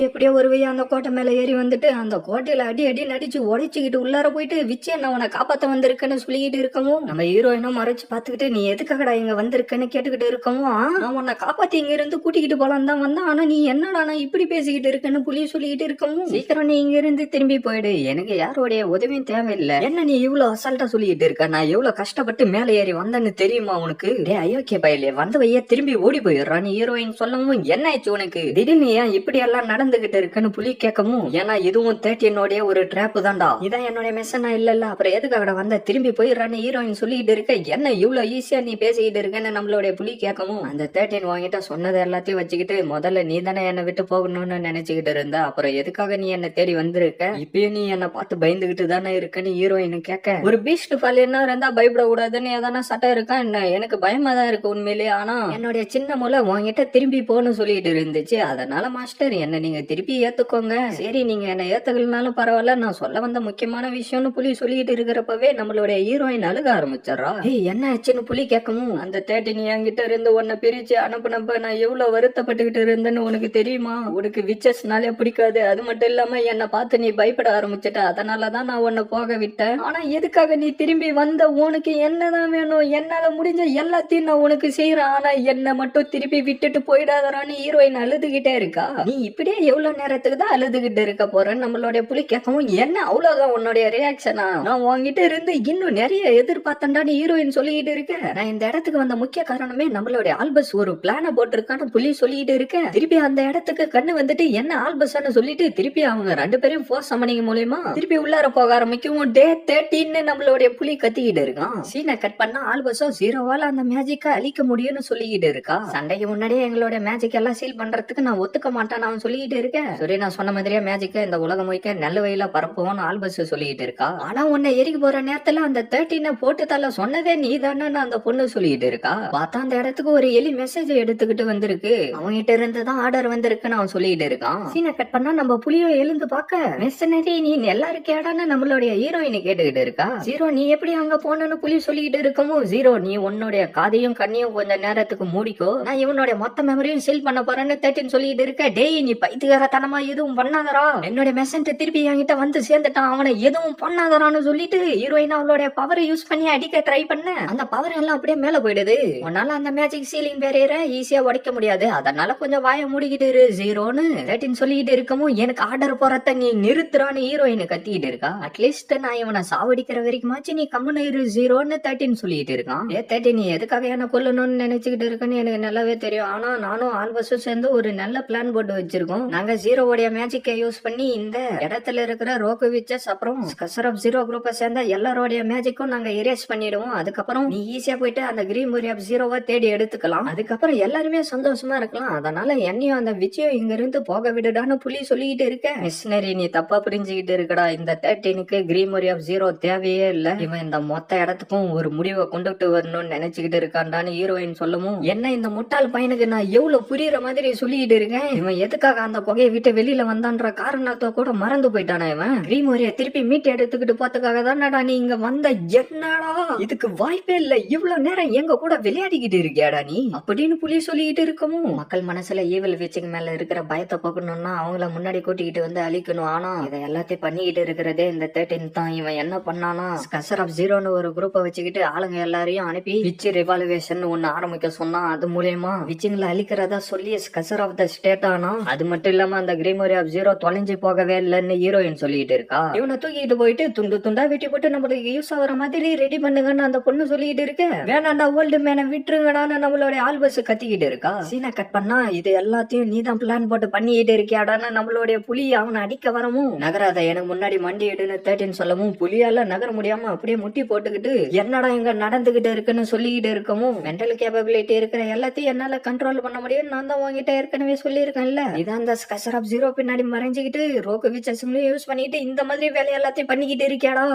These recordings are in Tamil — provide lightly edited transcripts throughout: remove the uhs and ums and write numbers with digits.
எப்படியோ ஒரு வழியா அந்த கோட்டை மேல ஏறி வந்துட்டு அந்த கோட்டையில அடி அடி நடிச்சு உடைச்சுக்கிட்டு உள்ளார போயிட்டு விச்சை நான் உன்னை காப்பாத்த வந்திருக்கேன்னு சொல்லிக்கிட்டு இருக்கவும் நம்ம ஹீரோயினும் மறைச்சு பாத்துக்கிட்டு நீ எதுக்காகடா இங்க வந்திருக்கேன்னு கேட்டுக்கிட்டு இருக்கவும் நான் உன்னை காப்பாத்தி இங்க இருந்து கூட்டிக்கிட்டு போலாம் தான் வந்தேன். ஆனா நீ என்னடா நான் இப்படி பேசிக்கிட்டு இருக்கேன்னு புலி சொல்லிக்கிட்டு இருக்கவும் சீக்கிரம் நீ இங்க இருந்து திரும்பி போயிடு, எனக்கு யாரோடைய உதவியும் தேவையில்லை. என்ன நீ இவ்வளவு அசால்ட்டா சொல்லிக்கிட்டு இருக்க? நான் எவ்வளவு கஷ்டப்பட்டு மேல ஏறி வந்தேன்னு தெரியுமா உனக்கு? டே அயோக்கிய பயலே, வந்த வைய திரும்பி ஓடி போயிடுறா. நீ ஹீரோயின் சொல்லவும் என்ன ஆயிடுச்சு உனக்கு? திடீர்னு ஏன் இப்படி எல்லாம் நடந்துகிட்டு இருக்குன்னு புலி கேட்கவும் ஏன்னா இதுவும் 13 ஒரு டிராப் தான்டா, இதான் என்னோட மெசனா இல்ல அப்புறம் எதுக்காக வந்த திரும்பி போயிடுறான்னு ஹீரோயின் சொல்லிட்டு இருக்க. என்ன இவ்வளவு ஈஸியா நீ பேசிக்கிட்டு இருக்கேன்னு நம்மளுடைய புலி கேட்கவும் அந்த 13 வாங்கிட்ட சொன்னது எல்லாத்தையும் வச்சுக்கிட்டு முதல்ல நீ தானே என்னை விட்டு போகணும்னு நினைச்சுக்கிட்டு இருந்த, அப்புறம் எதுக்காக நீ என்ன தேடி வந்திருக்க? இப்பயும் நீ என்ன பார்த்து பயந்துகிட்டு தானே இருக்குன்னு ஹீரோயின் கேட்க ஒரு பீஸ்ட் ஃபால் என்ன இருந்தா பயப்பட கூடாதுன்னு எதனா சட்டம் இருக்கா என்ன? எனக்கு பயமா தான் இருக்கு உண்மையிலேயே. ஆனா என்னுடைய சின்ன மூளை வாங்கிட்ட திரும்பி போன்னு சொல்லிட்டு இருந்துச்சு. அதனால மாஸ்டர் என்ன நீங்க திருப்பி ஏத்துக்கோங்க. சரி நீங்க என்ன ஏத்துக்கலனாலும் பரவாயில்ல, நான் சொல்ல வந்த முக்கியமான விஷயம்னு புலி சொல்லிட்டு இருக்கிறப்பவே நம்மளுடைய ஹீரோயின் அழுக ஆரம்பிச்சிடறா. என்ன ஆச்சுன்னு புலி கேட்கவும் அந்த 13 என்கிட்ட இருந்து உன்னை பிரிச்சு அனுப்புனப்ப நான் எவ்வளவு வருத்தப்பட்டுக்கிட்டு இருந்தேன்னு உனக்கு தெரியுமா? உனக்கு விச்சஸ்னாலே பிடிக்காது, அது மட்டும் இல்லாம என்னை பார்த்து நீ பயப்பட ஆரம்பிச்சிட்ட, அதனாலதான் நான் உன்னை போக விட்டேன். ஆனா எதுக்காக நீ திரும்பி வந்த? உனக்கு என்னதான் வேணும்? என்னால முடிஞ்ச எல்லாத்தையும் நான் உனக்கு செய்யறேன், ஆனா என்ன மட்டும் திருப்பி விட்டுட்டு போயிடாதரான்னு ஹீரோயின் அழுதுகிட்டே இருக்கா. நீ இப்படியே எவ்வளவு நேரத்துக்கு தான் அழுதுகிட்டு இருக்க போறேன்னு நம்மளுடைய புலி கேட்கவும் என்ன அவ்வளவுதான் உன்னுடைய ரியாக்ஷனா? நான் உங்ககிட்ட இருந்து இன்னும் நிறைய எதிர்பார்த்தேன்டான்னு ஹீரோயின் சொல்லிக்கிட்டு இருக்க. நான் இந்த இடத்துக்கு வந்த முக்கிய காரணமே நம்மளுடைய ஆல்பஸ் ஒரு பிளான போட்டிருக்கான்னு புலி சொல்லிட்டு இருக்க. திருப்பி அந்த இடத்துக்கு கண்ணு வந்துட்டு என்ன ஆல்பஸ்ன்னு சொல்லிட்டு திருப்பி அவங்க 2 பேரும் ஃபோர்ஸ் சமனிங் மூலமா திருப்பி உள்ளார போக ஆரம்பிக்கும். டே 13 நம்மளுடைய புலி கத்திக்கிட்டு இருக்கான். சீனை கட் பண்ணா ஆல்பஸோ 0வால அந்த மேஜிக்கை அழிக்க முடியும்னு சொல்லிக்கிட்டு இருக்கா. சண்டைக்கு முன்னாடியே எங்களோட மேஜிக் எல்லாம் சீல் பண்றதுக்கு நான் ஒத்துக்க மாட்டேன் அவன் சொல்லிக்கிட்டு இருக்கேன். சரி நான் சொன்ன மாதிரியே மேஜிக்க இந்த உலகம் முழுக்க நல்ல வழியில பரப்புவோம்னு ஆல்பஸ் சொல்லிட்டு இருக்கா. ஆனா உன்னை எரிக்க போற நேரத்துல அந்த 13 போட்டு தள்ள சொன்னதே நீ தானே அந்த பொண்ணு சொல்லிட்டு இருக்கா. பார்த்தா அந்த இடத்துக்கு ஒரு எலி மெசேஜ் எடுத்துக்கிட்டு வந்திருக்கு, அவங்கிட்ட இருந்துதான் ஆர்டர் வந்திருக்குன்னு அவன் சொல்லிட்டு இருக்கான். சீனை கட் பண்ணா நம்ம புலியோ எழுந்து பார்க்க மெசனரி நீ எல்லாரும் கேடான்னு நம்மளுடைய ஹீரோயினை கேட்டுக்கிட்டு இருக்கா. ஜீரோ நீ எப்படி அங்க போனன்னு புலி சொல்லிட்டு இருக்கமோ, ஜீரோ நீ உன்னுடைய காதையும் கண்ணையும் கொஞ்ச நேரத்துக்கு மூடிக்கோ, நான் இவனுடைய மொத்த மெமரியும் சீல் பண்ண போறேன்னு 13 சொல்லிட்டு இருக்க. டேய் நீ பைத்தியகாரத்தனமா எதுவும் பண்ணாதரா, என்னோட மெசன்ட் திருப்பி என்கிட்ட வந்து சேர்ந்துட்டான், அவனை எதுவும் பண்ணாதரான்னு சொல்லிட்டு ஹீரோயின் அவளுடைய பவரை யூஸ் பண்ணி அடிக்க ட்ரை பண்ண அந்த பவர் எல்லாம் அப்படியே மேல போயிடுது. உன்னால அந்த மேஜிக் சீலிங் பேரியரை ஈஸியா உடைக்க முடியாது, அதனால கொஞ்சம் வாய மூடிக்கிட்டு இரு ஜீரோன்னு 13 சொல்லிட்டு இருக்கவும் எனக்கு ஆர்டர் போறத நீ நிறுத்துறான்னு ஹீரோயின் கத்திக்கிட்டு இருக்கா. அட்லீஸ்ட் நான் இவனை சாவடிக்கிற வரைக்குமாச்சு நீ கம்முன்னு இரு ஜீரோன்னு 13 சொல்லிட்டு இருக்கான். 13 நீ எதுக்காக என்ன கொல்லணும்னு நினைச்சுக்கிட்டு இருக்கன்னு எனக்கு நல்லாவே தெரியும், ஆனா நானும் ஆல்பஸும் சேர்ந்து ஒரு நல்ல பிளான் போட்டு வச்சிருக்கோம். நாங்க ஜீரோவோடைய மேஜிக்கை யூஸ் பண்ணி இந்த இடத்துல இருக்கிற ரோகோவிச்சஸ் அப்புறம் ஸ்கசர் ஜீரோ குரூப்பை சேர்ந்த எல்லாரோடைய மேஜிக்கும் நாங்க எரேஸ் பண்ணிடுவோம். அதுக்கப்புறம் நீ ஈஸியா போயிட்டு அந்த கிரீமரி ஆஃப் ஜீரோவை தேடி எடுத்துக்கலாம், அதுக்கப்புறம் எல்லாருமே சந்தோஷமா இருக்கலாம். அதனால என்னையும் அந்த விஜயம் இங்க இருந்து போக விடுடான்னு புலி சொல்லிக்கிட்டு இருக்க. மிஷினரி நீ தப்பா புரிஞ்சுக்கிட்டு இருக்கடா, இந்த 13க்கு கிரீமரி ஆஃப் ஜீரோ தேவையே இல்ல, இவன் இந்த மொத்த இடத்துக்கும் ஒரு முடிவை கொண்டுட்டு வரணும்னு நினைச்சுக்கிட்டு இருக்கான்டான்னு ஹீரோயின் சொல்லவும் என்ன இந்த முட்டாள் பையனுக்கு நான் எவ்வளவு புரியுற மாதிரி சொல்லிக்கிட்டு இருக்கேன், இவன் எதுக்காக அந்த புகையை விட்டு வெளியில வந்தான்ற காரணத்தை கூட மறந்து போயிட்டானா? இவன் கிரீமரியை திருப்பி மீட்டு எடுத்துக்கிட்டு போறதுக்காக தானடா நீ இங்க வந்த, என்னடா இதுக்கு வாய்ப்பே இல்ல, இவ்வளவு நேரம் எங்க கூட விளையாடிக்கிட்டு இருக்கியாடா நீ அப்படின்னு புலி சொல்லிக்கிட்டு இருக்கவும் மக்கள் மனசுல ஈவல் விச்சுக்கு மேல இருக்கிற பயத்தை போக்கணும்னா அவங்கள முன்னாடி கூட்டிக்கிட்டு வந்து அழிக்கணும். ஆனா இதை எல்லாத்தையும் பண்ணிக்கிட்டு இருக்கிறதே இந்த 13 தான். இவன் என்ன பண்ணானா ஸ்கசர் ஆஃப் ஜீரோன்னு ஒரு குரூப்பை வச்சுக்கிட்டு ஆளுங்க எல்லாரையும் அனுப்பி விச்சு ரிவால்வேஷன் ஒன்னு ஆரம்பிக்க சொன்னா, அது மூலயமா விச்சுங்களை அழிக்கிறதா சொல்லி ஸ்கசர் ஆஃப் த ஸ்டேட் ஆனா, அது மட்டும் இல்லாம அந்த கிரீமரி ஆஃப் ஜீரோ தொலைஞ்சு போகவே இல்லைன்னு ஹீரோயின் சொல்லிட்டு இருக்கா. இவனை தூக்கிட்டு போயிட்டு துண்டு துண்டா வெட்டி போட்டு நம்மளுக்கு யூஸ் ஆகிற மாதிரி ரெடி பண்ணுங்கன்னு அந்த பொண்ணு சொல்லிட்டு இருக்க. வேணாண்டா ஓல்டு மேனை விட்டுருங்கடான்னு நம்மளுடைய ஆல்பஸ் கத்திக்கிட்டு இருக்கா. சீனை கட் பண்ணா இது எல்லாத்தையும் நீ தான் பிளான் போட்டு பண்ணிக்கிட்டு இருக்கியாடான்னு நம்மளுடைய புலி அவனை அடிக்க வரவும் நகராத எனக்கு முன்னாடி மண்டி எடுன்னு 13 சொல்லவும் புலியால நகர முடியாம அப்படியே முட்டி போட்டுக்கிட்டு என்னடா இங்க நடந்துகிட்டு இருக்குன்னு சொல்லிக்கிட்டு இருக்கவும் மென்டல் கேப்பபிலிட்டி இருக்கிற எல்லாத்தையும் என்னால கண்ட்ரோல் பண்ண முடியும், நான் தான் உங்ககிட்ட ஏற்கனவே சொல்லியிருக்கேன்ல, இதான் அந்த ஸ்கசர் ஆஃப் ஜீரோ பின்னாடி மறைஞ்சுக்கிட்டு ரோகோவிச்சஸ்ங்களையும் யூஸ் பண்ணிட்டு இந்த மாதிரி வேலை எல்லாத்தையும் பண்ணிக்கிட்டு இருக்கியாடா.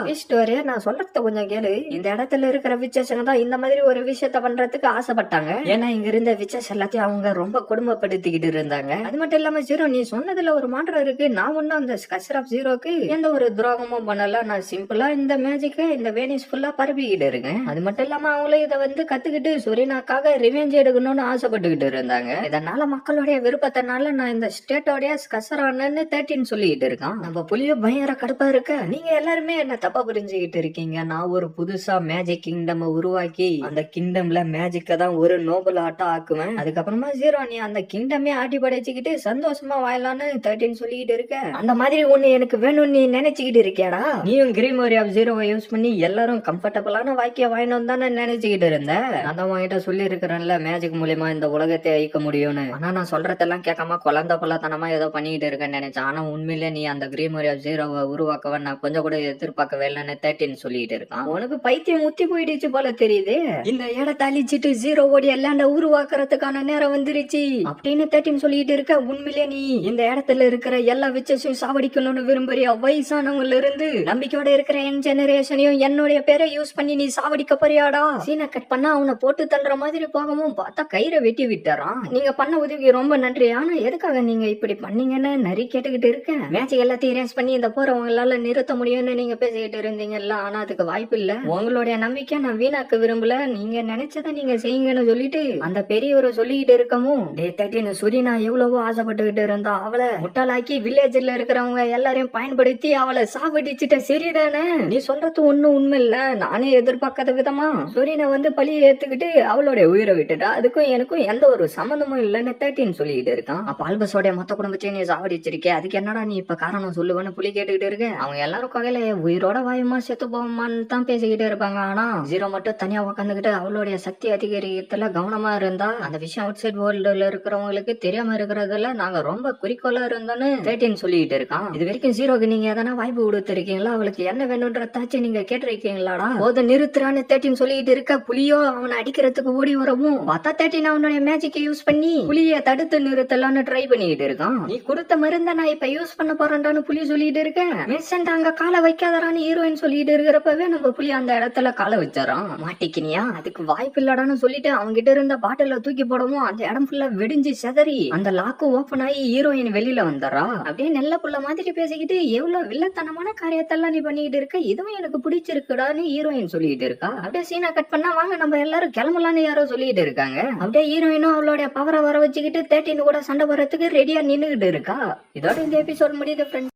வரைய நான் சொல்றத கொஞ்சம் கேளு, இந்த இடத்துல இருக்கிற விச்சஸ்ங்க தான் இந்த மாதிரி ஒரு விஷயத்த பண்றதுக்கு ஆசைப்பட்டாங்க, ஏன்னா இங்க இருந்த விச்சஸ் எல்லாத்தையும் அவங்க ரொம்ப கொடுமைப்படுத்திக்கிட்டு இருந்தாங்க. அது மட்டும் இல்லாம ஜீரோ நீ சொன்னதுல ஒரு மாற்றம் இருக்கு, நான் ஒன்னும் அந்த ஸ்கசர் ஆஃப் ஜீரோக்கு எந்த ஒரு துரோகமும் பண்ணல, நான் சிம்பிளா இந்த மேஜிக்கை இந்த வேனிஸ் ஃபுல்லா பரப்பிக்கிட்டு இருக்கேன். அது மட்டும் இல்லாம அவங்களும் இதை வந்து கத்துக்கிட்டு சொரினாக்காக ரிவெஞ்ச் எடுக்கணும்னு ஆசைப்பட்டுக்கிட்டு இருந்தாங்க. இதனால மக்களுடைய விருப்பத்தினால நான் இந்த ஸ்டேட்டோடைய கசரானன்னு 13 சொல்லிட்டு இருக்கான். நம்ம புலிய பயங்கர கடுப்பா இருக்க, நீங்க எல்லாருமே என்ன தப்பா புரிஞ்சுக்கிட்டு இருக்கீங்க. நான் ஒரு புதுசா மேஜிக் கிங்டம் உருவாக்கி அந்த கிங்டம்ல மேஜிக்க தான் ஒரு நோபல் ஆட்டா ஆக்குவேன். அதுக்கப்புறமா ஜீரோ நீ அந்த கிங்டமே ஆட்டி படைச்சுக்கிட்டு சந்தோஷமா வாழலான்னு 13 சொல்லிட்டு இருக்க. அந்த மாதிரி ஒண்ணு எனக்கு வேணும்னு நீ நினைச்சுக்கிட்டு இருக்கியாடா? நீயும் கிரீமோரி ஆஃப் ஜீரோவை யூஸ் பண்ணி எல்லாரும் கம்ஃபர்டபுளான வாக்கிய வாங்கணும் தானே நினைச்சுக்கிட்டு இருந்த. நான் தான் உன்கிட்ட சொல்லி இருக்கிறேன்ல மேஜிக் மூலியமா இந்த உலகத்தை அழிக்க முடியும்னு. ஆனா நான் சொல்றதெல்லாம் கேட்காம குழந்தை பொல்லத்தனமா ஏதோ பண்ணிட்டு இருக்கேன்னு நினைச்சேன். ஆனா உண்மையிலே நீ அந்த கிரீமோரி ஆஃப் ஜீரோவை உருவாக்கவ நான் கொஞ்சம் கூட எதிர்பார்க்கவே இல்லைன்னு 13 சொல்லிட்டு இருக்கான். உனக்கு பைத்தியம் முத்தி போயிடுச்சு போல தெரியுது. இந்த இடத்தை அழிச்சிட்டு ஜீரோவோடைய லேண்ட உருவாக்குறதுக்கான நேரம் வந்துருச்சு அப்படின்னு 13 சொல்லிட்டு இருக்க. உண்மையிலே நீ இந்த இடத்துல இருக்கிற எல்லா விச்சஸையும் சாவடிக்கணும்னு விரும்புறியா? வயசானவங்கல இருந்து நம்பிக்கையோட இருக்கிற என் ஜெனரேஷனையும் என்னுடைய பேரை யூஸ் பண்ணி நீ சாவடிக்க போறியாடா? சீனை கட் பண்ணா அவனை போட்டு தள்ளுற மாதிரி போகவும் பார்த்தா கயிறை வெட்டி விட்டுறான். நீங்க பண்ண உதவிக்கு ரொம்ப நன்றி. ஆனா எதுக்காக நீங்க இப்படி பண்ணீங்கன்னு நிறைய கேட்டுக்கிட்டு இருக்கேன். மேட்ச் எல்லாத்தையும் ரேஸ் பண்ணி இந்த போறவங்களால நிறுத்த முடியும்னு நீங்க பேசிக்கிட்டு இருந்தீங்கல்ல. ஆனா அதுக்கு வாய்ப்பு இல்ல. உங்களுடைய நம்பிக்கை நான் வீணாக்க விரும்பல. நீங்க நினைச்சதை நீங்க செய்யுங்கன்னு சொல்லிட்டு அந்த பெரியவரை சொல்லிக்கிட்டு இருக்கவும், டே 13 சுரினா எவ்வளவோ ஆசைப்பட்டுக்கிட்டு இருந்தா அவளை முட்டாளாக்கி வில்லேஜ்ல இருக்கிறவங்க எல்லாரையும் பயன்படுத்தி அவளை சாவடிச்சுட்ட. சரிதானே? நீ சொல்றது ஒண்ணும் உண்மை இல்ல. நானே எதிர்பார்க்காத விதமா சுரினா வந்து பழியை ஏத்துக்கிட்டு அவளுடைய உயிரை விட்டுட்டா. அதுக்கும் எனக்கும் எந்த ஒரு சம்பந்தமும் இல்லன்னு 13 சொல்லிட்டு இருக்கான். அப்ப ஆல்பஸோட மொத்த குடும்பத்தையும் நீ சாவடிச்சிருக்கே, அதுக்கு என்னடா நீ இப்ப காரணம் சொல்லுவேன்னு புலி கேட்டுக்கிட்டு இருக்க. அவங்க எல்லாரும் கொகையில உயிரோட வாயுமா செத்து போவோமான்னு தான் பேசிக்கிட்டே இருப்பாங்க. ஆனா ஜீரோ மட்டும் தனியா உட்காந்துக்கிட்டு அவளுடைய சக்தி அதிகரிக்கிறதுல கவனமா இருந்தா அந்த விஷயம் அவுட் சைட் வேர்ல்டுல இருக்கிறவங்களுக்கு தெரியாம இருக்கிறதுல நாங்க ரொம்ப குறிக்கோளா இருந்தோன்னு 13 சொல்லிட்டு இருக்கான். இது வரைக்கும் ஜீரோக்கு நீங்க எதனா வாய்ப்பு கொடுத்துருக்கீங்களா? அவளுக்கு என்ன வேணும்ன்றதாச்சு நீங்க கேட்டிருக்கீங்களாடா? போத நிறுத்துறான்னு 13 சொல்லிட்டு இருக்க. புலியோ அவனை அடிக்கிறதுக்கு ஓடி வரவும் பார்த்தா 13 அவனுடைய மேஜிக்கை யூஸ் பண்ணி புலிய தடுத்து நிறுத்தலான்னு ட்ரை பண்ணிட்டு இருக்கான். நீ கொடுத்த மருந்த நான் இப்ப யூஸ் பண்ண போறேன்டான்னு புலி சொல்லிட்டு இருக்கேன். மின்சென்ட் அங்க காலை வைக்காதரான்னு ஹீரோயின் சொல்லிட்டு இருக்கிறப்பவே நம்ம புலி அந்த இடத்துல காலை வச்சாரான். மாட்டிக்கினியா? அதுக்கு வாய்ப்பு இல்லடான்னு சொல்லிட்டு அவங்க கிட்ட இருந்த பாட்டில தூக்கி போடவும் அந்த இடம் ஃபுல்லா வெடிஞ்சு செதறி அந்த லாக்கு ஓபன் ஆகி ஹீரோயின் வெளியில வந்தரா. அப்படியே நல்ல புள்ள மாதிரி பேசிக்கிட்டு எவ்வளவு வில்லத்தனமான காரியத்தெல்லாம் நீ பண்ணிட்டு இருக்க, இதுவும் எனக்கு பிடிச்சிருக்குடான்னு ஹீரோயின் சொல்லிட்டு இருக்கா. அப்படியே சீனா கட் பண்ணா வாங்க நம்ம எல்லாரும் கிளம்பலான்னு யாரோ சொல்லிட்டு இருக்காங்க. அப்படியே ஹீரோயினும் அவளுடைய பவரை வர வச்சுக்கிட்டு 13 கூட சண்டை போறதுக்கு ரெடியா நின்னுகிட்டு இருக்கா. இதோட இந்த எபிசோட் முடியுது ஃப்ரெண்ட்ஸ்.